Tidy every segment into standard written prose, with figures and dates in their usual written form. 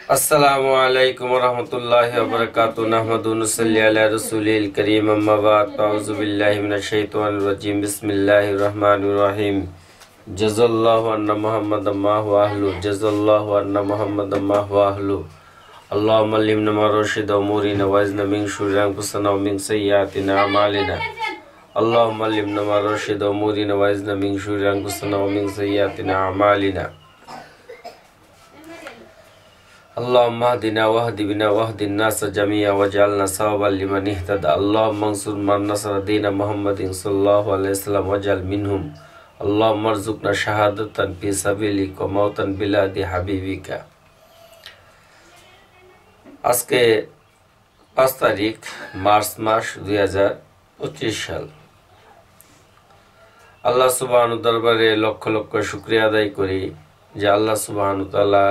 अस्सलामु अलैकुम वरहमतुल्लाहि वबरकातुहू नहमदुहु नुसल्ली अला रसूलिल करीम अम्मा बाद अऊज़ु बिल्लाहि मिनश शैतानिर रजीम बिस्मिल्लाहिर रहमानिर रहीम जज़ल्लाहु अन्ना मुहम्मदम मा हुवा अहलु जज़ल्लाहु अन्ना मुहम्मदम मा हुवा अहलु अल्लाहुम्मा अल्लिमना मा रशिद उमूरिना वज़ना मिन शुरुरि अनफुसिना व मिन सय्यिआति अमालिना अल्लाहुम्मा अल्लिमना मा रशिद उमूरिना वज़ना मिन शुरुरि अनफुसिना व मिन सय्यिआति अमालिना अल्लाहुम्मा हदिना वहदि बिना वहदिन नास जमीआ वजअलना सवाबन लिमन इहतदा अल्लाहुम्मा अंसुर मन नसर दीन मुहम्मदिन सल्लल्लाहु अलैहि वसल्लम वजअल मिनहुम अल्लाहुम्मा अर्जुकना शहादतन फी साबिलिक व मौतन बिलादि हबीबिका। আজকে 5 তারিখ মার্চ মাস 2025 সাল। আল্লাহ সুবহানাহু দরবারে লক্ষ লক্ষ শুকরিয়া আদায় করি যে আল্লাহ সুবহানাহু তাআলা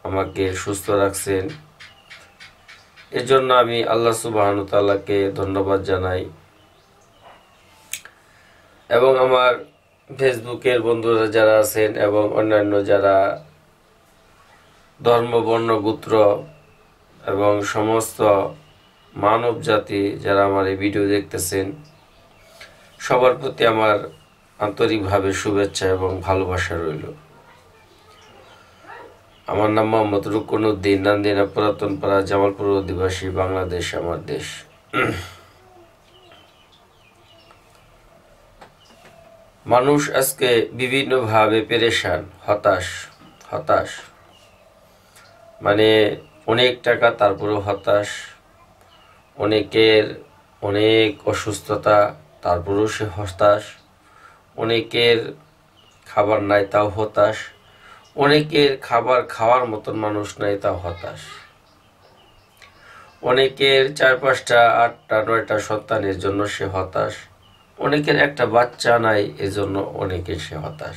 আমাকে সুস্থ রাখছেন। এর জন্য আমি আল্লাহ সুবহানাহু তাআলাকে ধন্যবাদ জানাই এবং আমার ফেসবুকের বন্ধুরা যারা আছেন এবং অন্যান্য যারা ধর্ম বর্ণ গোত্র এবং সমস্ত মানব জাতি যারা আমার এই ভিডিও দেখতেছেন সবার প্রতি আমার আন্তরিকভাবে শুভেচ্ছা এবং ভালোবাসা রইল। আমার নাম মোহাম্মদ রুকনুদ্দিন, নান্দিনা পুরাতনপাড়া, জামালপুর অধিবাসী, বাংলাদেশ আমার দেশ। মানুষ আজকে বিভিন্নভাবে পেরেশান, হতাশ মানে অনেক টাকা তারপরেও হতাশ, অনেকের অনেক অসুস্থতা তারপরেও সে হতাশ, অনেকের খাবার নাই তাও হতাশ, অনেকের খাবার খাওয়ার মতন মানুষ নাই তাও হতাশ, অনেকের 4-5টা 8টা 9টা সন্তানের জন্য সে হতাশ, অনেকের একটা বাচ্চা নাই এজন্য অনেকে সে হতাশ,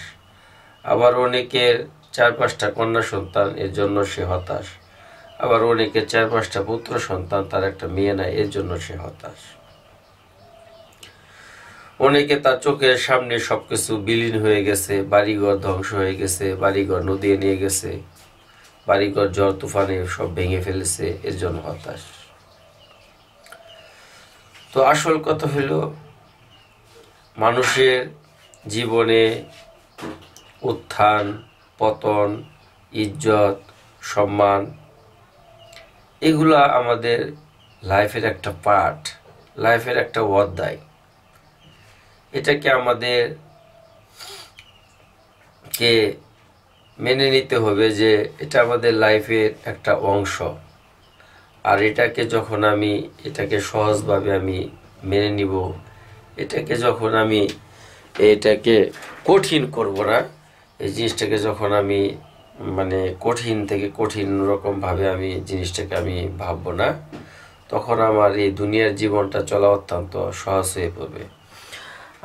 আবার অনেকের 4-5টা কন্যা সন্তান এর জন্য সে হতাশ, আবার অনেকের 4-5টা পুত্র সন্তান তার একটা মেয়ে নাই এর জন্য সে হতাশ। অনেকে তার চোখের সামনে সবকিছু বিলীন হয়ে গেছে, বাড়িঘর ধ্বংস হয়ে গেছে, বাড়িঘর নদী নিয়ে গেছে, বাড়িঘর ঝড় তুফানে সব ভেঙে ফেলেছে, এর জন্য হতাশ। তো আসল কথা হলো মানুষের জীবনে উত্থান পতন, ইজ্জত সম্মান এগুলা আমাদের লাইফের একটা পার্ট, লাইফের একটা অধ্যায়। এটাকে আমাদের কে মেনে নিতে হবে যে এটা আমাদের লাইফের একটা অংশ। আর এটাকে যখন আমি এটাকে সহজভাবে আমি মেনে নিব, এটাকে যখন আমি এটাকে কঠিন করব না, এই জিনিসটাকে যখন আমি মানে কঠিন থেকে কঠিন রকমভাবে আমি জিনিসটাকে আমি ভাববো না, তখন আমার এই দুনিয়ার জীবনটা চলা অত্যন্ত সহজ হয়ে পড়বে।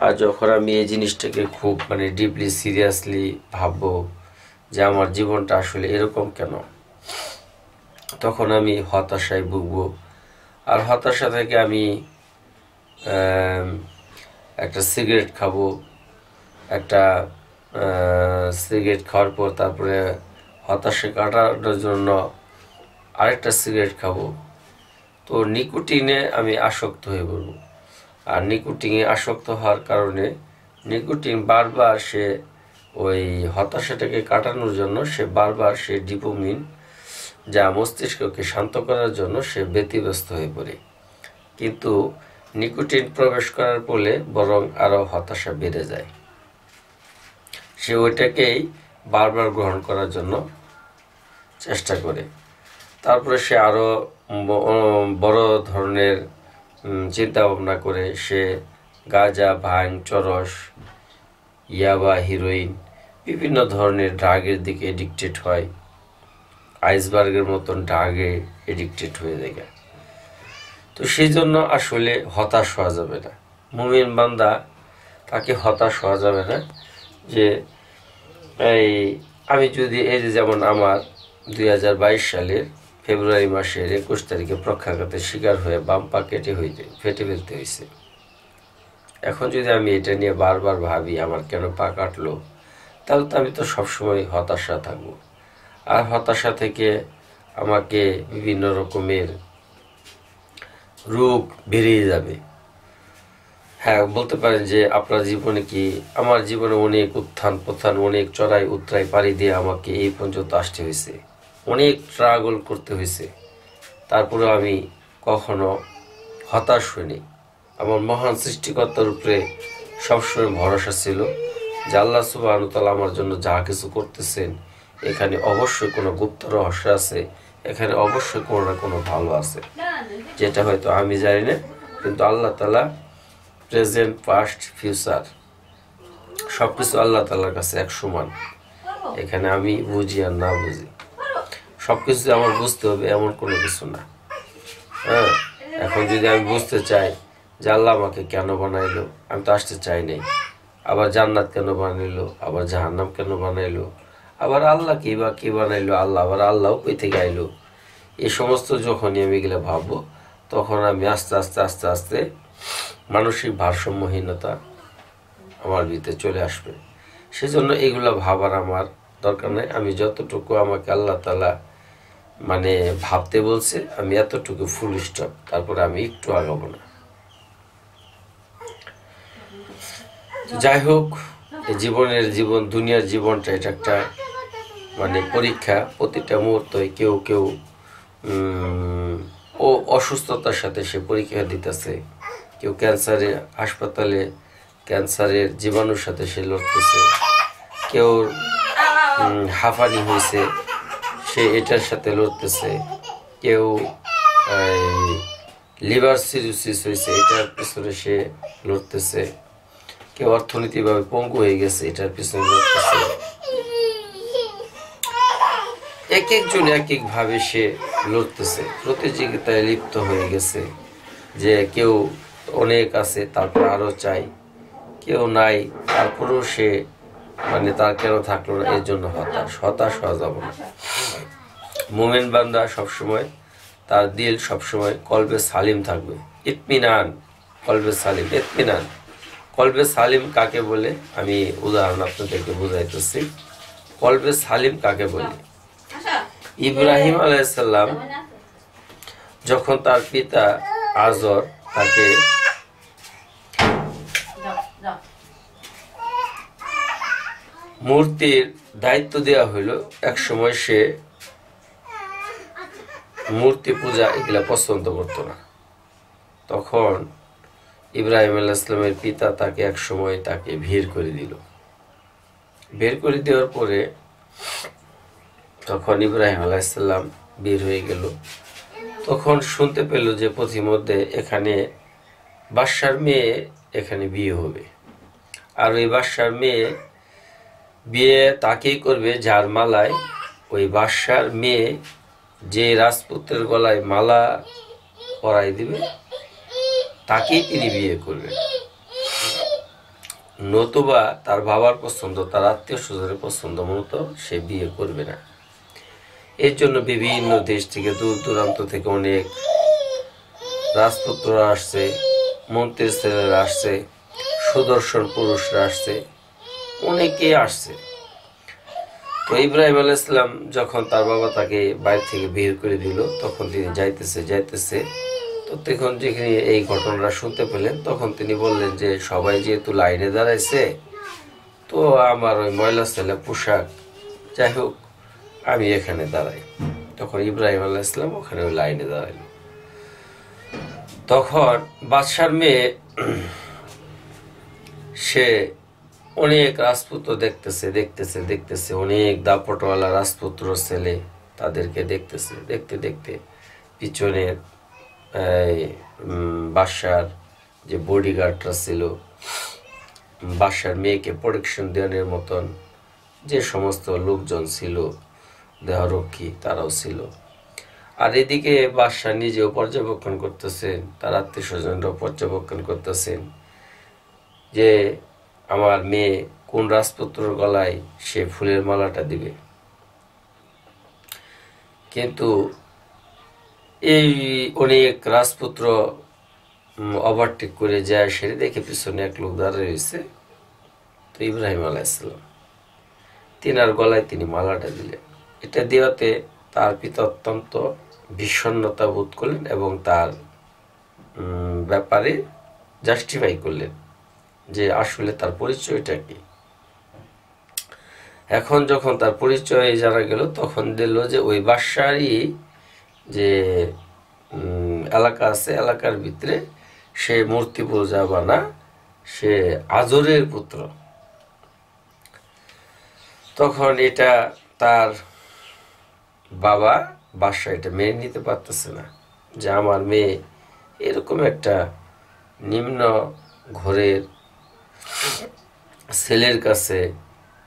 আর যখন আমি এই জিনিসটাকে খুব মানে ডিপলি সিরিয়াসলি ভাববো যে আমার জীবনটা আসলে এরকম কেন, তখন আমি হতাশায় ভুগবো। আর হতাশা থেকে আমি একটা সিগারেট খাবো, একটা সিগারেট খাওয়ার পর তারপরে হতাশা কাটানোর জন্য আরেকটা সিগারেট খাবো। তো নিকোটিনে আমি আসক্ত হয়ে পড়বো। আর নিকোটিনে আসক্ত হওয়ার কারণে নিকোটিন বারবার সে ওই হতাশাটাকে কাটানোর জন্য সে বারবার সে ডোপামিন যা মস্তিষ্ককে শান্ত করার জন্য সে ব্যতিব্যস্ত হয়ে পড়ে, কিন্তু নিকোটিন প্রবেশ করার ফলে বরং আরও হতাশা বেড়ে যায়। সে ওইটাকেই বারবার গ্রহণ করার জন্য চেষ্টা করে, তারপরে সে আরও বড় ধরনের চিন্তা ভাবনা করে সে গাঁজা, ভাং, চরস, ইয়াবা, হিরোইন বিভিন্ন ধরনের ড্রাগের দিকে এডিক্টেড হয়, আইসবার্গের মতন ড্রাগে এডিক্টেড হয়ে যায়। তো সেই জন্য আসলে হতাশ হওয়া যাবে না। মুমিন বান্দা তাকে হতাশ হওয়া যাবে না যে এই আমি যদি এই যে যেমন আমার 2022 সালের ফেব্রুয়ারি মাসের 21 তারিখে প্রক্ষাঘাতের শিকার হয়ে বাম পা ফেটে ফেলতে হয়েছে। এখন যদি আমি এটা নিয়ে বারবার ভাবি আমার কেন পা কাটলো, তাহলে তো আমি তো সবসময় হতাশা থাকবো। আর হতাশা থেকে আমাকে বিভিন্ন রকমের রোগ বেরিয়ে যাবে। হ্যাঁ, বলতে পারেন যে আপনার জীবনে কি, আমার জীবনে অনেক উত্থান পথান, অনেক চড়াই উতরাই পাড়ি দিয়ে আমাকে এই পর্যন্ত আসতে হয়েছে, অনেক স্ট্রাগল করতে হয়েছে। তারপরে আমি কখনো হতাশ হইনি। আমার মহান সৃষ্টিকর্তার উপরে সবসময় ভরসা ছিল যে আল্লাহ সুবহানাহু ওয়া তাআলা আমার জন্য যা কিছু করতেছেন এখানে অবশ্যই কোনো গুপ্ত রহস্য আছে, এখানে অবশ্যই কোনো না কোনো ভালো আছে, যেটা হয়তো আমি জানি না, কিন্তু আল্লাহ তাআলা প্রেজেন্ট, পাস্ট, ফিউচার সবকিছু আল্লাহ তাআলার কাছে এক সমান। এখানে আমি বুঝি আর না বুঝি সবকিছু আমার বুঝতে হবে এমন কোনো কিছু না। হ্যাঁ, এখন যদি আমি বুঝতে চাই যে আল্লাহ আমাকে কেন বানাইলো, আমি তো আসতে চাই নাই, আবার জান্নাত কেন বানাইলো, আবার জাহান্নাম কেন বানাইলো, আবার আল্লাহ কি বা কি বানাইলো, আল্লাহ আবার আল্লাহও কই থেকে আইলো, এই সমস্ত যখনই আমি এগুলো ভাববো তখন আমি আস্তে আস্তে আস্তে আস্তে মানসিক ভারসাম্যহীনতা আমার ভিতরে চলে আসবে। সেজন্য এগুলো ভাবার আমার দরকার নেই। আমি যতটুকু আমাকে আল্লাহ তাআলা মানে ভাবতে বলছে আমি এতটুকু ফুল স্টপ, তারপরে আমি একটু আগাবো না। যাই হোক, দুনিয়ার জীবনটা এটা একটা মানে পরীক্ষা। প্রতিটা মুহূর্তে কেউ কেউ ও অসুস্থতার সাথে সে পরীক্ষা দিতেছে, কেউ ক্যান্সারের হাসপাতালে ক্যান্সারের জীবাণুর সাথে সে লড়তেছে, কেউ হাঁফানি হয়েছে সে এটার সাথে লড়তেছে, কেউ লিভার সিরোসিস হয়েছে এটার পিছনে সে লড়তেছে, কেউ অর্থনৈতিকভাবে পঙ্গু হয়ে গেছে এটার পিছনে লড়তেছে। এক একজন এক এক ভাবে সে লড়তেছে, প্রতিযোগিতায় লিপ্ত হয়ে গেছে, যে কেউ অনেক আছে তারপর আরো চাই, কেউ নাই তারপরেও সে মানে তার কেন থাকলো না, এর জন্য হতাশ হওয়া যাবে না। মুমিন বান্দা সবসময় তার দিল সবসময় কলবে সালিম থাকবে, ইতমিনান, কলবে সালিম, ইতমিনান। কলবে সালিম কাকে বলে আমি উদাহরণ আপনাদেরকে বুঝাইতেছি। কলবে সালিম কাকে বলে? ইব্রাহিম আলাইহিস সালাম যখন তার পিতা আজর তাকে মূর্তির দায়িত্ব দেওয়া হইলো, এক সময় সে মূর্তি পূজা এগুলা পছন্দ করতো না। তখন ইব্রাহিম আলাইহিস সালামের পিতা তাকে এক সময় তাকে বের করে দিল। বের করে দেওয়ার পরে তখন ইব্রাহিম আলাইহিস সালাম বের হয়ে গেল। তখন শুনতে পেল যে পথিমধ্যে এখানে বাদশার মেয়ে এখানে বিয়ে হবে, আর ওই বাদশার মেয়ে বিয়ে তাকেই করবে যার মালায় ওই বাদশার মেয়ে যে রাজপুত্রের গলায় মালা পরাই দিবে তাকেই তিনি বিয়ে করবেন, নতুবা তার বাবার পছন্দ, তার আত্মীয় স্বজনের পছন্দ মতো সে বিয়ে করবে না। এর জন্য বিভিন্ন দেশ থেকে, দূর দূরান্ত থেকে অনেক রাজপুত্ররা আসছে, মন্ত্রীর ছেলেরা আসছে, সুদর্শন পুরুষরা আসছে, অনেকেই আসছে। তো ইব্রাহিম আলাইহিস সালাম যখন তার বাবা তাকে বাইরে থেকে বের করে দিল, তখন তিনি যাইতেছে তো তখন যেখানে এই ঘটনাটা শুনতে পেলেন, তখন তিনি বললেন যে সবাই যেহেতু লাইনে দাঁড়াইছে, তো আমার ওই ময়লা ছেলে পোশাক, যাই হোক আমি এখানে দাঁড়াই। তখন ইব্রাহিম আলাইহিস সালাম ওখানে ওই লাইনে দাঁড়াইল। তখন বাদশার মেয়ে সে অনেক রাজপুত্র দেখতেছে অনেক দাপটওয়ালা রাজপুত্র ছেলে, তাদেরকে দেখতে দেখতে পিছনের বাদশার যে বডিগার্ডরা ছিল, বাদশার মেয়েকে প্রোটেকশন দেওয়ার মতন যে সমস্ত লোকজন ছিল, দেহরক্ষী, তারাও ছিল। আর এদিকে বাদশা নিজেও পর্যবেক্ষণ করতেছেন, তার আত্মীয় স্বজনরাও পর্যবেক্ষণ করতেছেন যে আমার মেয়ে কোন রাজপুত্রের গলায় সে ফুলের মালাটা দিবে। কিন্তু এই অনেক রাজপুত্র ওভারটেক করে যায়, সেটা দেখে পিছনে এক লোক দাঁড়িয়ে রয়েছে। তো ইব্রাহিম আলাইহিস সালাম তিনার গলায় তিনি মালাটা দিলেন। এটা দেওয়াতে তার পিতা অত্যন্ত বিষণ্ণতা বোধ করলেন এবং তার ব্যাপারে জাস্টিফাই করলেন যে আসলে তার পরিচয়টা কি। এখন যখন তার পরিচয় জানা গেল, তখন দিল যে ওই বাদশাহরই যে এলাকা আছে, এলাকার ভিতরে সে মূর্তি পূজা বানা, সে আজরের পুত্র। তখন এটা তার বাবা বাদশাহ এটা মেনে নিতে পারতেছে না যে আমার মেয়ে এরকম একটা নিম্ন ঘরের ছেলের কাছে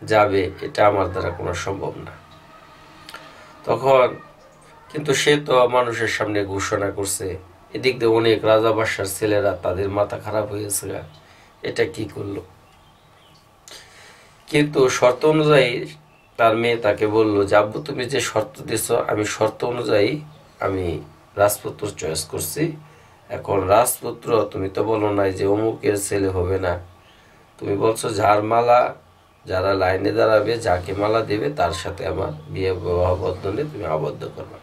যাবে, এটা আমার দ্বারা কোনো সম্ভব না। তখন কিন্তু সে তো মানুষের সামনে ঘোষণা করছে, এদিক দিয়ে অনেক রাজা বাদশার ছেলেরা তাদের মাথা খারাপ হয়েছে, এটা কি করলো। কিন্তু শর্ত অনুযায়ী তার মেয়ে তাকে বললো যে আব্বু তুমি যে শর্ত দিছো, আমি শর্ত অনুযায়ী আমি রাজপুত্র চয়েস করছি। এখন রাজপুত্র তুমি তো বলো নাই যে অমুকের ছেলে হবে না, তুমি বলছো যার মালা, যারা লাইনে দাঁড়াবে, যাকে মালা দেবে তার সাথে আমার বিয়ে বিবাহ বন্ধনে তুমি আবদ্ধ করবে।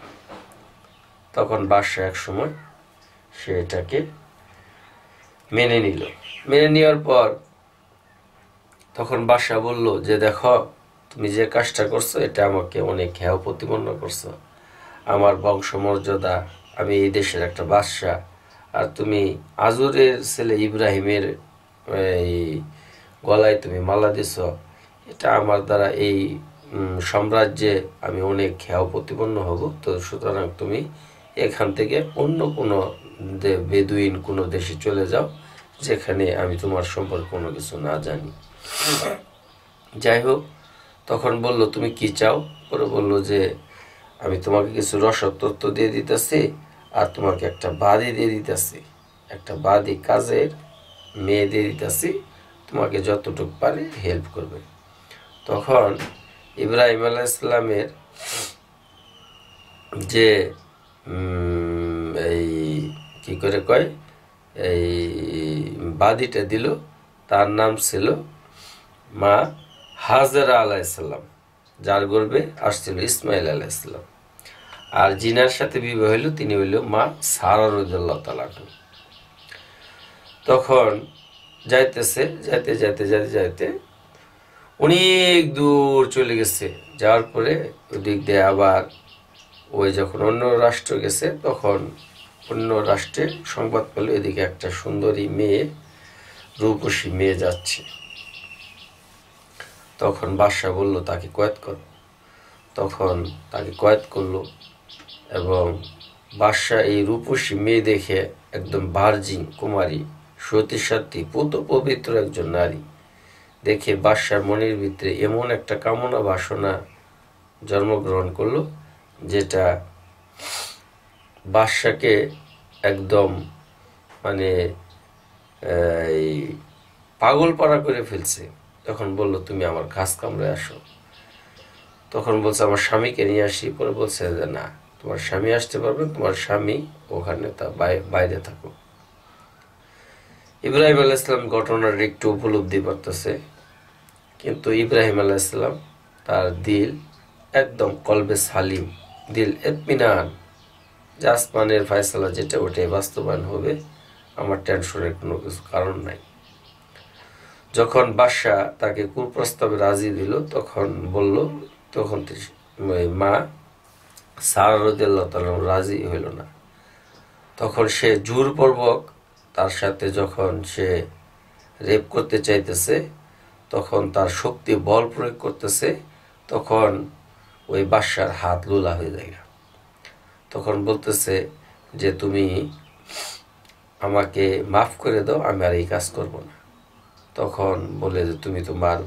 তখন বাদশাহ এক সময় সে এটাকে মেনে নিল। মেনে নেওয়ার পর তখন বাদশাহ বলল যে দেখো তুমি যে কাজটা করছো এটা আমাকে অনেক হেয় প্রতিপন্ন করছো, আমার বংশমর্যাদা, আমি এই দেশের একটা বাদশাহ, আর তুমি আজরের ছেলে ইব্রাহিমের এই গলায় তুমি মালা দিছ, এটা আমার দ্বারা এই সাম্রাজ্যে আমি অনেক হেয় প্রতিপন্ন হব। তো সুতরাং তুমি এখান থেকে অন্য কোনো বেদুইন কোনো দেশে চলে যাও যেখানে আমি তোমার সম্পর্কে কোনো কিছু না জানি। যাই হোক, তখন বলল তুমি কি চাও। পরে বলল যে আমি তোমাকে কিছু রসদ তথ্য দিয়ে দিতেছি আর তোমাকে একটা বাদী দিয়ে দিতেছি, একটা বাদী কাজের মেয়ে দিয়ে দিতেছি, তোমাকে যতটুকু পারে হেল্প করবে। তখন ইব্রাহিম আলাইহিস সালামের যে এই কি করে কয় এই বাদীটা দিল, তার নাম ছিল মা হাজেরা আলাইসাল্লাম, যার গর্ভে আসছিল ইসমাইল আলাইসাল্লাম। আর জিনার সাথে বিবাহ হইল তিনি হইল মা সারা রাদিয়াল্লাহু তাআলা। তখন যাইতেছে, যাইতে যাইতে যাইতে যাইতে অনেক দূর চলে গেছে। যাওয়ার পরে ওদিক দিয়ে আবার ওই যখন অন্য রাষ্ট্র গেছে, তখন অন্য রাষ্ট্রে সংবাদ পেল এদিকে একটা সুন্দরী মেয়ে, রূপসী মেয়ে যাচ্ছে। তখন বাদশাহ বলল তাকে কয়েদ কর। তখন তাকে কয়েদ করলো এবং বাদশাহ এই রূপসী মেয়ে দেখে, একদম ভার্জিন কুমারী, সতী পুত পবিত্র একজন নারী দেখে বাদশার মনের ভিতরে এমন একটা কামনা বাসনা জন্মগ্রহণ করলো, যেটা বাদশাকে একদম মানে এই পাগল পাড়া করে ফেলছে। তখন বলল তুমি আমার ঘাস কামড়ে আসো। তখন বলছে আমার স্বামীকে নিয়ে আসি। পরে বলছে যে না, তোমার স্বামী আসতে পারবে, তোমার স্বামী ওখানে তা বাইরে থাকো। ইব্রাহিম আলাইহিস সালাম ঘটনার একটু উপলব্ধি করতেছে, কিন্তু ইব্রাহিম আলাইহিস সালাম তার দিল একদম কলবে সালিম, দিল ইতমিনান, যে আসমানের ফয়সালা যেটা ওটাই বাস্তবায়ন হবে, আমার টেনশনের কোনো কিছু কারণ নাই। যখন বাদশাহ তাকে কুপ্রস্তাবে রাজি দিল, তখন বলল, তখন মা সারা রাদিয়াল্লাহু তাআলা রাজি হইল না। তখন সে জোরপূর্বক তার সাথে যখন সে রেপ করতে চাইতেছে, তখন তার শক্তি বল প্রয়োগ করতেছে, তখন ওই বাদশার হাত লুলা হয়ে যায়। তখন বলতেছে যে তুমি আমাকে মাফ করে দাও, আমি আর এই কাজ করব না। তখন বলে যে তুমি তোমার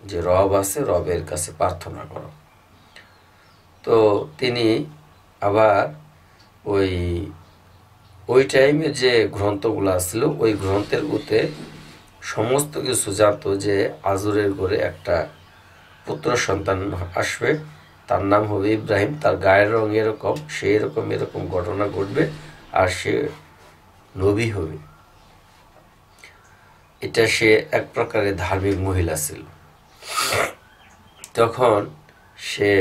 যে রব আছে, রবের কাছে প্রার্থনা করো। তো তিনি আবার ওই টাইমে যে গ্রন্থগুলো ছিল, ওই গ্রন্থের মধ্যে সমস্ত কিছু জানতো যে আজরের ঘরে একটা পুত্র সন্তান আসবে, তার নাম হবে ইব্রাহিম, তার গায়ের রং এরকম, সে এরকম এরকম ঘটনা ঘটবে, আর সে নবী হবে। এটা সে এক প্রকারের ধার্মিক মহিলা ছিল। তখন সে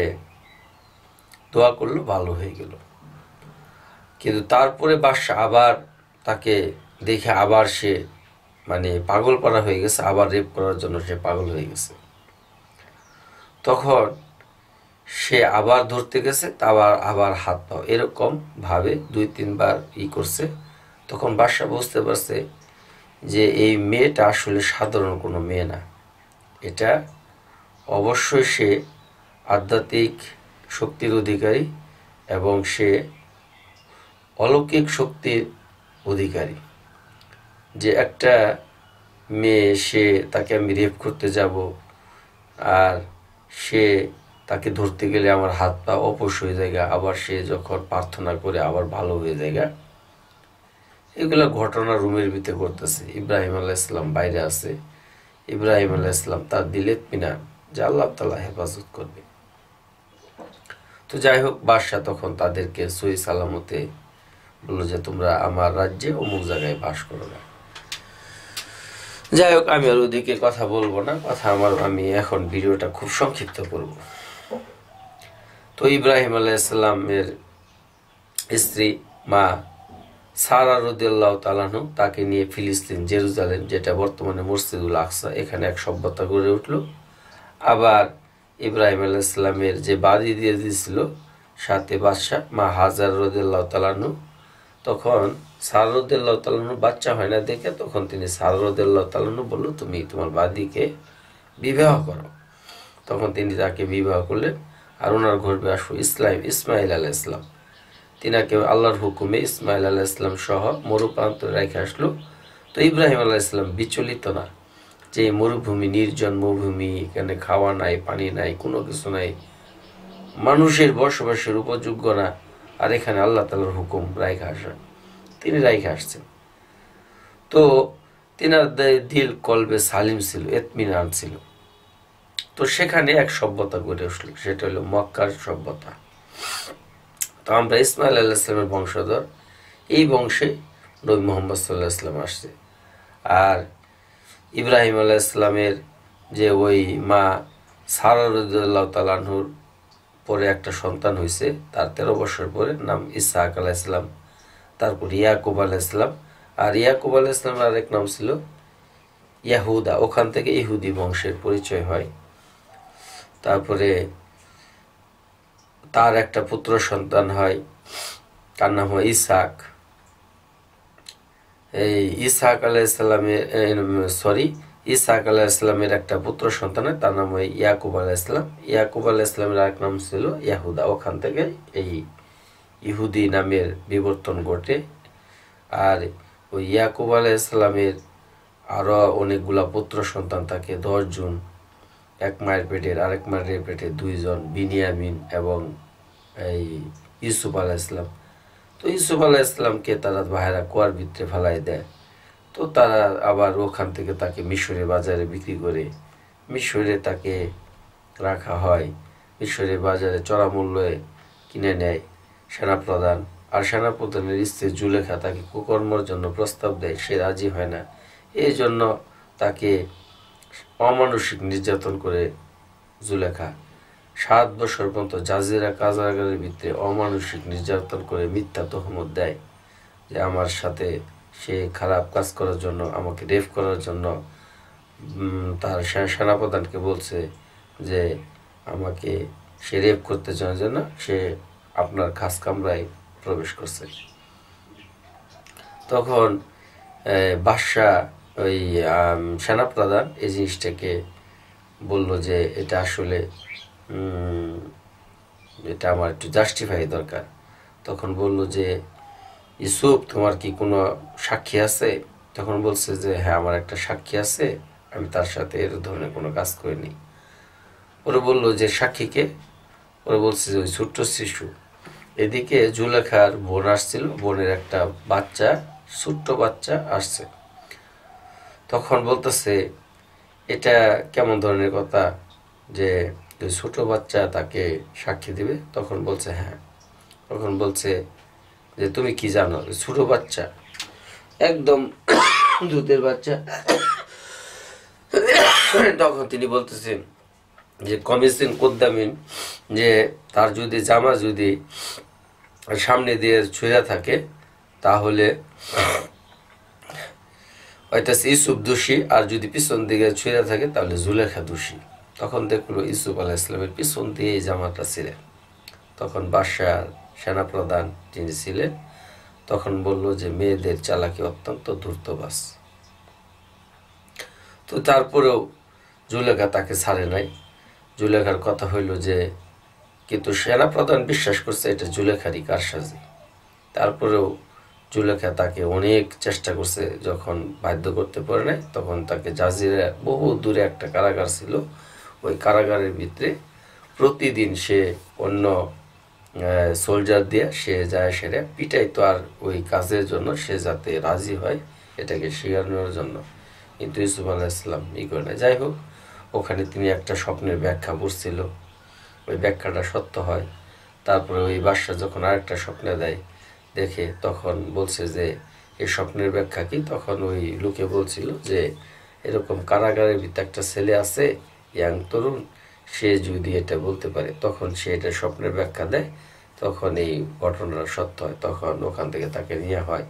দোয়া করলো, ভালো হয়ে গেল। কিন্তু তারপরে বাদশাহ আবার তাকে দেখে আবার সে মানে পাগল পারা হয়ে গেছে, আবার রেপ করার জন্য সে পাগল হয়ে গেছে। তখন সে আবার ধরতে গেছে, আবার আবার হাত পাও এরকম ভাবে 2-3 বার করছে। তখন বাদশাহ বুঝতে পারছে যে এই মেয়েটা আসলে সাধারণ কোনো মেয়ে না, এটা অবশ্যই সে আধ্যাত্মিক শক্তির অধিকারী এবং সে অলৌকিক শক্তির অধিকারী। যে একটা মেয়ে, সে তাকে আমি রেপ করতে যাব, আর সে তাকে ধরতে গেলে আমার হাত পা অপস হয়ে যায়, আবার সে যখন প্রার্থনা করে আবার ভালো হয়ে যায়। এগুলো ঘটনা রুমের ভিতরে করতেছে। ইব্রাহিম আলাইহিস সালাম বাইরে আছে। ইব্রাহিম আলাইহিস সালাম তার দিলে ইত্মিনান যে আল্লাহ তাআলা হেফাজত করবে। তো যাই হোক, বাদশাহ তখন তাদেরকে সহি সালামতে বললো যে তোমরা আমার রাজ্যে অমুক জায়গায় বাস করো না। যাই হোক, আমি আর ওদিকে কথা বলবো না, আমি এখন ভিডিওটা খুব সংক্ষিপ্ত করব। তো ইব্রাহিম আলাইহিস সালামের স্ত্রী মা সারা রাদিয়াল্লাহু তাআলা আনহা তাকে নিয়ে ফিলিস্তিন, জেরুজালেম, যেটা বর্তমানে মসজিদুল আকসা, এখানে এক সভ্যতা গড়ে উঠল। আবার ইব্রাহিম আলাইহিস সালামের যে বাড়ি দিয়ে দিয়েছিল সাথে বাদশাহ মা হাজার রাদিয়াল্লাহু তাআলা আনহা, তখন সারা রাদিয়াল্লাহু তাআলা আনহা বাচ্চা হয় না দেখে তখন তিনি সারা রাদিয়াল্লাহু তাআলা আনহা বলল, তুমি তোমার বাদীকে বিবাহ করো। তখন তিনি তাকে বিবাহ করলেন। আর ওনার ঘরবে আসো ইসমাইল আলাইহিস সালাম, তিনাকে আল্লাহর হুকুমে ইসমাইল আলাইহিস সালাম সহ মরু প্রান্তরে রেখে আসলো। তো ইব্রাহিম আলাইহিস সালাম বিচলিত না যে মরুভূমি, নির্জন মরুভূমি, এখানে খাওয়া নাই, পানি নাই, কোনো কিছু নাই, মানুষের বসবাসের উপযোগ্য না, আর এখানে আল্লাহ তাআলার হুকুম রাইখা আসা, তিনি রাইখা আসছেন। তো তিনার দিল কলবে সালিম ছিল, ইতমিনান ছিল। তো সেখানে এক সভ্যতা গড়ে উঠল, সেটা হলো মক্কার সভ্যতা। তো আমরা ইসমাইল আলাইহিস সালামের বংশধর, এই বংশে নবী মুহাম্মদ সাল্লাল্লাহু আলাইহি ওয়াসাল্লাম আসছে। আর ইব্রাহিম আলাইহিস সালামের যে ওই মা সারা রাদিয়াল্লাহু তাআলা আনহুর পরে একটা সন্তান হয়েছে, তার 13 বছর পরে, নাম ইসহাক আলাইহিস সালাম, তারপর ইয়াকুব আলাইহিস সালাম। আর ইয়াকুব আলাইহিস সালামের আরেক নাম ছিল ইয়াহুদা, ওখান থেকে ইহুদি বংশের পরিচয় হয়। তারপরে তার একটা পুত্র সন্তান হয়, তার নাম হয় ইসহাক। এই ইসহাক আলাইহিস সালামের একটা পুত্র সন্তান হয়, তার নাম হয় ইয়াকুব আলাইহিস সালাম। ইয়াকুব আলাইহিস সালামের আরেক নাম ছিল ইয়াহুদা, ওখান থেকে এই ইহুদি নামের বিবর্তন ঘটে। আর ওই ইয়াকুব আলাইহিস সালামের আরো অনেকগুলা পুত্র সন্তান থাকে, 10 জন, এক মায়ের পেটের, আরেক মায়ের পেটে 2 জন, বিনিয়ামিন এবং এই ইউসুফ আলাইহিস সালাম। তো ইউসুফ আলাইহিস সালামকে তারা ভাইরা কুয়ার ভিতরে ফেলাই দেয়। তো তারা আবার ওখান থেকে তাকে মিশরে বাজারে বিক্রি করে, মিশরে তাকে রাখা হয়, মিশরের বাজারে চড়া মূল্যে কিনে নেয় সেনাপ্রধান। আর সেনাপ্রধানের স্ত্রী জুলেখা তাকে কুকর্মর জন্য প্রস্তাব দেয়, সে রাজি হয় না। এই জন্য তাকে অমানসিক নির্যাতন করে জুলেখা 7 বছর পর্যন্ত জাজিরা কারাগারের ভিতরে অমানসিক নির্যাতন করে মিথ্যা তহমত দেয় যে আমার সাথে সে খারাপ কাজ করার জন্য, আমাকে রেপ করার জন্য তার সেনাপ্রধানকে বলছে যে আমাকে সে রেপ করতে চাওয়ার জন্য সে আপনার খাস কামরায় প্রবেশ করছে। তখন বাদশাহ ওই সেনাপ্রধান এই জিনিসটাকে বলল যে এটা আসলে এটা আমার একটু জাস্টিফাই দরকার। তখন বলল যে ইউসুফ, তোমার কি কোনো সাক্ষী আছে? তখন বলছে যে হ্যাঁ, আমার একটা সাক্ষী আছে, আমি তার সাথে এর ধরনের কোনো কাজ করিনি। ওরা বললো যে সাক্ষীকে? ওরা বলছে যে ওই ছোট্ট শিশু। এদিকে জুলেখার বোন আসছিল, বোনের একটা বাচ্চা, ছোট্ট বাচ্চা আসছে। তখন বলতেছে এটা কেমন ধরনের কথা যে ছোট বাচ্চা তাকে সাক্ষী দিবে? তখন বলছে হ্যাঁ। তখন বলছে যে তুমি কি জানো? ছোট বাচ্চা, একদম দুধের বাচ্চা। তখন তিনি বলতেছেন যে কমিসিন কোদ্দামিন, যে তার যদি জামা যদি সামনে দিয়ে ছুঁড়া থাকে তাহলে হয়তো ইউসুফ দোষী, আর যদি পিছন দিকে ছুঁড়া থাকে তাহলে জুলেখা দোষী। তখন দেখলো ইউসুফ আলাইহিস সালামের পিছন দিয়ে এই জামাটা ছিঁড়ে। তখন বাদশাহ সেনাপ্রধান যিনি ছিলেন তখন বলল যে মেয়েদের চালাকি অত্যন্ত ধূর্তবাস। তো তারপরেও জুলেখা তাকে ছাড়ে নাই। জুলেখার কথা হইল যে, কিন্তু সেনাপ্রধান বিশ্বাস করছে এটা জুলেখারই কারসাজি। তারপরেও জুলেখা তাকে অনেক চেষ্টা করছে, যখন বাধ্য করতে পারে নাই তখন তাকে জাজিরা বহু দূরে একটা কারাগার ছিল, ওই কারাগারের ভিতরে প্রতিদিন সে অন্য সোলজার দিয়ে সে যায় সেরে পিটাইতো, আর ওই কাজের জন্য সে যাতে রাজি হয় এটাকে শেখানোর জন্য। কিন্তু ইউসুফ আলাইহিস সালাম করে না। যাই হোক, ওখানে তিনি একটা স্বপ্নের ব্যাখ্যা পড়ছিল, ওই ব্যাখ্যাটা সত্য হয়। তারপরে ওই বাদশা যখন আরেকটা স্বপ্নে দেয় দেখে তখন বলছে যে এই স্বপ্নের ব্যাখ্যা কি। তখন ওই লোকে বলছিল যে এরকম কারাগারের ভিতরে একটা ছেলে আছে, ইয়াং তরুণ, সে যদি এটা বলতে পারে তখন সে এটা স্বপ্নের ব্যাখ্যা দেয়, তখন এই ঘটনাটা সত্য হয়। তখন ওখান থেকে তাকে নেওয়া হয়,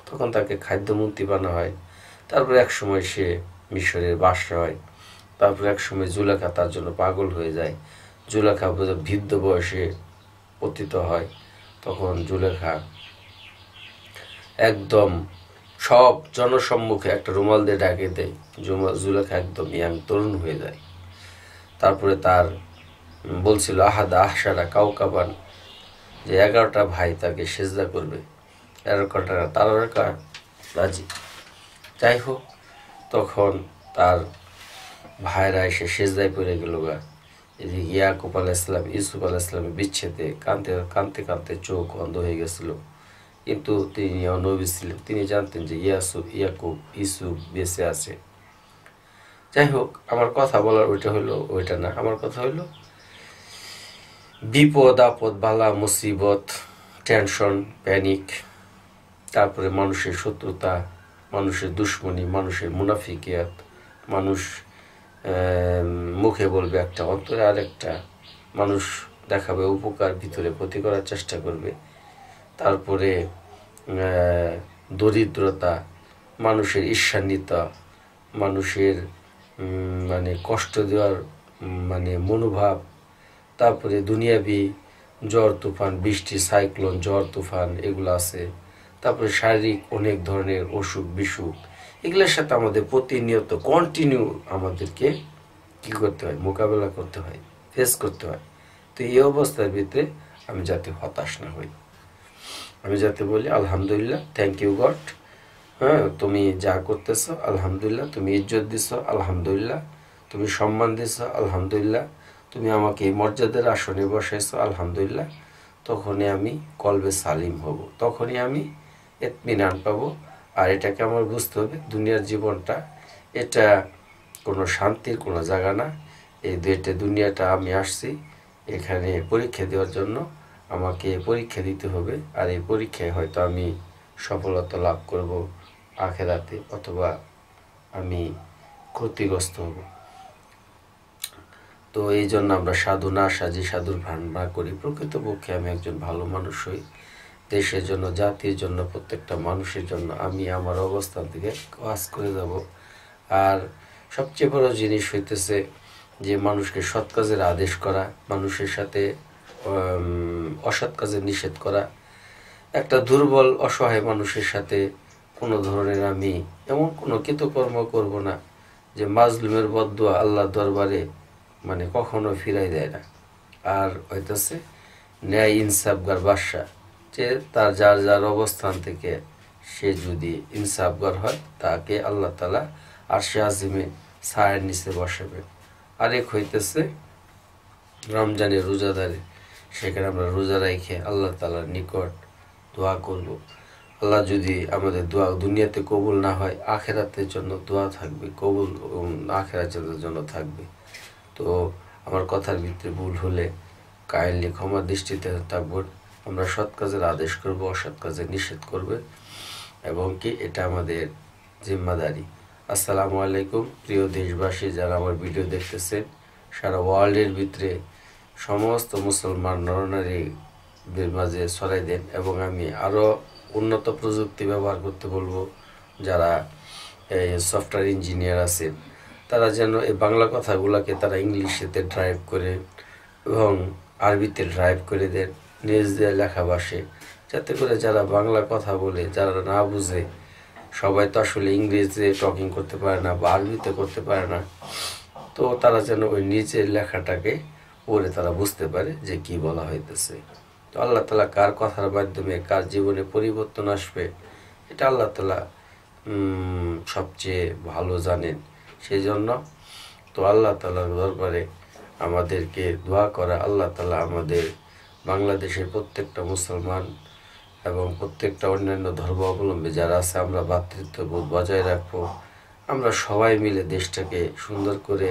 তখন তাকে খাদ্যমন্ত্রী বানা হয়। তারপরে এক সময় সে মিশরের বাদশা হয়। তারপরে এক সময় জুলেখা তার জন্য পাগল হয়ে যায়। জুলেখা বৃদ্ধ বয়সে পতিত হয়। তখন জুলেখা একদম সব জনসম্মুখে একটা রুমাল দিয়ে ডাকে দেয়। জুলেখা একদম ইয়াং তরুণ হয়ে যায়। তারপরে তার বলছিল আহাদা আহসারা কাউকাবান, যে 11টা ভাই তাকে সেজদা করবে, 11টা তারকা রাজি। যাই হোক, তখন তার ভাইরা এসে সেজদায় পড়ে গেল গা। এই যে ইয়াকুব আলাইহিস সালাম ইউসুফ আলাইহিস সালামের বিচ্ছেদে কাঁদতে কাঁদতে চোখ অন্ধ হয়ে গেছিল। কিন্তু তিনি নবী ছিলেন, তিনি জানতেন যে ইয়াকুব ইউসুফ বেঁচে আছে। যাই হোক, আমার কথা বলার ওইটা না, আমার কথা হইলো বিপদ আপদ বালা মুসিবত, টেনশন, প্যানিক, তারপরে মানুষের শত্রুতা, মানুষের দুশ্মনী, মানুষের মুনাফিকিয়াত, মানুষ মুখে বলবে একটা, অন্তরে আরেকটা, মানুষ দেখাবে উপকার, ভিতরে ক্ষতি করার চেষ্টা করবে। তারপরে দরিদ্রতা, মানুষের ঈর্ষান্বিতা, মানুষের মানে কষ্ট দেওয়ার মানে মনোভাব, তারপরে দুনিয়াবি ঝড় তুফান, বৃষ্টি, সাইক্লোন, ঝড় তুফান এগুলো আছে। তারপরে শারীরিক অনেক ধরনের অসুখ বিসুখ, এগুলোর সাথে আমাদের প্রতিনিয়ত কন্টিনিউ আমাদেরকে কী করতে হয়, মোকাবেলা করতে হয়, ফেস করতে হয়। তো এই অবস্থার ভিতরে আমি যাতে হতাশ না হই, আমি যাতে বলি আলহামদুলিল্লাহ, থ্যাংক ইউ গড, হ্যাঁ তুমি যা করতেছো আলহামদুলিল্লাহ, তুমি ইজ্জত দিছ আলহামদুলিল্লাহ, তুমি সম্মান দিছ আলহামদুলিল্লাহ, তুমি আমাকে এই মর্যাদার আসনে বসাইছো আলহামদুলিল্লাহ। তখনই আমি কলবে সালিম হব, তখনই আমি ইতমিনান পাবো। আর এটাকে আমার বুঝতে হবে, দুনিয়ার জীবনটা এটা কোনো শান্তির কোনো জায়গা না। এই দুনিয়াটা আমি আসছি এখানে পরীক্ষা দেওয়ার জন্য, আমাকে পরীক্ষা দিতে হবে। আর এই পরীক্ষায় হয়তো আমি সফলতা লাভ করব আখেরাতে, অথবা আমি ক্ষতিগ্রস্ত হব। তো এই জন্য আমরা সাধু না সাজি, সাধুর ভান না করি। প্রকৃতপক্ষে আমি একজন ভালো মানুষ হই, দেশের জন্য, জাতির জন্য, প্রত্যেকটা মানুষের জন্য আমি আমার অবস্থান থেকে কাজ করে যাব। আর সবচেয়ে বড় জিনিস হইতেছে যে মানুষকে সৎ কাজের আদেশ করা, মানুষের সাথে অসৎ কাজের নিষেধ করা। একটা দুর্বল অসহায় মানুষের সাথে কোনো ধরনের আমি এমন কোনো কৃতকর্ম করব না যে মাজলুমের বদদুয়া আল্লাহর দরবারে মানে কখনো ফিরাই দেয় না। আর হইতেছে ন্যায় ইনসাফগার বাদশা, যে তার যার যার অবস্থান থেকে সে যদি ইনসাফগার হয় তাকে আল্লাহ তাআলা আরশে আজিমে ছায়ার নিচে বসাবে। আরেক হইতেছে রমজানের রোজাদারে, সেখানে আমরা রোজা রেখে আল্লাহ তাআলার নিকট দোয়া করব। আল্লাহ যদি আমাদের দোয়া দুনিয়াতে কবুল না হয়, আখেরাতের জন্য দোয়া থাকবে, কবুল আখেরাতের জন্য থাকবে। তো আমার কথার ভিতরে ভুল হলে কাইন্ডলি ক্ষমা দৃষ্টিতে থাকবো। আমরা সৎ কাজের আদেশ করব, অসৎ কাজের নিষেধ করবে, এবং কি এটা আমাদের জিম্মাদারি। আসসালামু আলাইকুম প্রিয় দেশবাসী, যারা আমার ভিডিও দেখতেছেন সারা ওয়ার্ল্ডের ভিতরে সমস্ত মুসলমান নরনারীদের মাঝে ছড়াই দেন। এবং আমি আরও উন্নত প্রযুক্তি ব্যবহার করতে বলবো, যারা সফটওয়্যার ইঞ্জিনিয়ার আছেন তারা যেন এই বাংলা কথাগুলোকে তারা ইংলিশেতে ড্রাইভ করে এবং আরবিতে ড্রাইভ করে দেন, নিজ দিয়ে লেখা ভাষে, যাতে করে যারা বাংলা কথা বলে, যারা না বুঝে, সবাই তো আসলে ইংরেজিতে টকিং করতে পারে না বা আরবিতে করতে পারে না, তো তারা যেন ওই নিচের লেখাটাকে পড়ে তারা বুঝতে পারে যে কি বলা হইতেছে। তো আল্লাহ তালা কার কথার মাধ্যমে কার জীবনে পরিবর্তন আসবে এটা আল্লাহ তালা সবচেয়ে ভালো জানেন। সেই জন্য তো আল্লাহ তালার দরবারে আমাদেরকে দোয়া করা, আল্লাহ তালা আমাদের বাংলাদেশের প্রত্যেকটা মুসলমান এবং প্রত্যেকটা অন্যান্য ধর্মাবলম্বী যারা আছে, আমরা ভ্রাতৃত্ববোধ বজায় রাখবো। আমরা সবাই মিলে দেশটাকে সুন্দর করে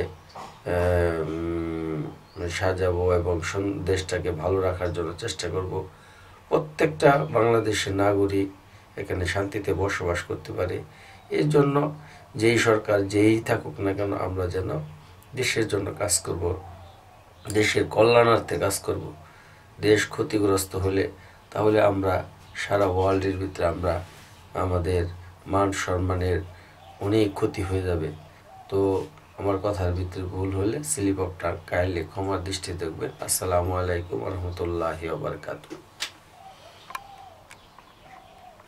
সাজাবো এবং দেশটাকে ভালো রাখার জন্য চেষ্টা করব। প্রত্যেকটা বাংলাদেশের নাগরিক এখানে শান্তিতে বসবাস করতে পারে। এর জন্য যেই সরকার যেই থাকুক না কেন, আমরা যেন দেশের জন্য কাজ করব, দেশের কল্যাণার্থে কাজ করব। দেশ ক্ষতিগ্রস্ত হলে তাহলে আমরা সারা ওয়ার্ল্ডের ভিতরে আমাদের মান সম্মানের অনেক ক্ষতি হয়ে যাবে। তো আমার কথার ভিতরে ভুল হলে স্লিপ অফ টাং কাইন্ডলি ক্ষমার দৃষ্টি দেখবেন। আসসালামু আলাইকুম রহমতুল্লাহি ওয়া বারাকাতুহু।